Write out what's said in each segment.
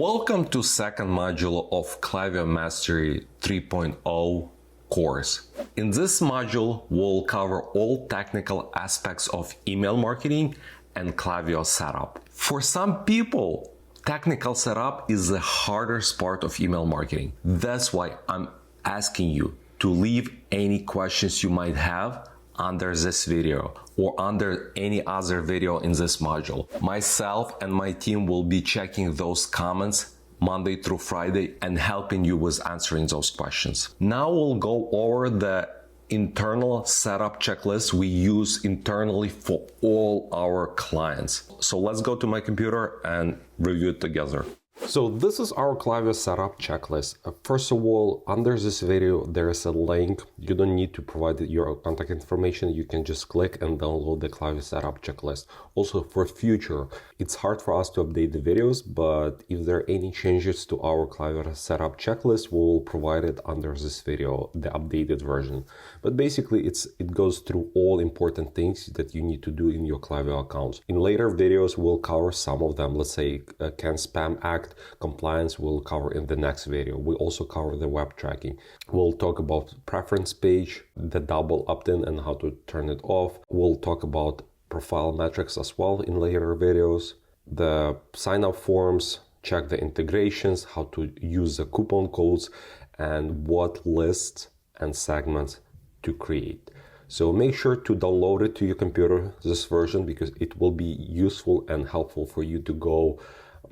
Welcome to second module of Klaviyo Mastery 3.0 course. In this module, we'll cover all technical aspects of email marketing and Klaviyo setup. For some people, technical setup is the hardest part of email marketing. That's why I'm asking you to leave any questions you might have under this video or under any other video in this module. Myself and my team will be checking those comments Monday through Friday and helping you with answering those questions. Now we'll go over the internal setup checklist we use internally for all our clients. So let's go to my computer and review it together. So this is our Klaviyo setup checklist. First of all, under this video, there is a link. You don't need to provide your contact information. You can just click and download the Klaviyo setup checklist. Also for future, it's hard for us to update the videos, but if there are any changes to our Klaviyo setup checklist, we will provide it under this video, the updated version. But basically, it goes through all important things that you need to do in your Klaviyo accounts. In later videos, we'll cover some of them. Let's say Can Spam Act compliance we'll cover in the next video. We'll also cover the web tracking. We'll talk about preference page, the double opt-in and how to turn it off. We'll talk about profile metrics as well in later videos. The sign-up forms, check the integrations, how to use the coupon codes, and what lists and segments to create. So make sure to download it to your computer, this version, because it will be useful and helpful for you to go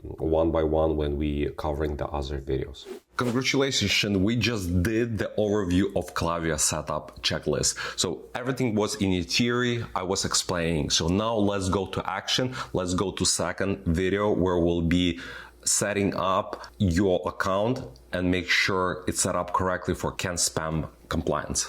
one by one when we covering the other videos. Congratulations, we just did the overview of Klaviyo setup checklist. So everything was in your theory, I was explaining. So now let's go to action. Let's go to second video where we'll be setting up your account and make sure it's set up correctly for Can Spam compliance.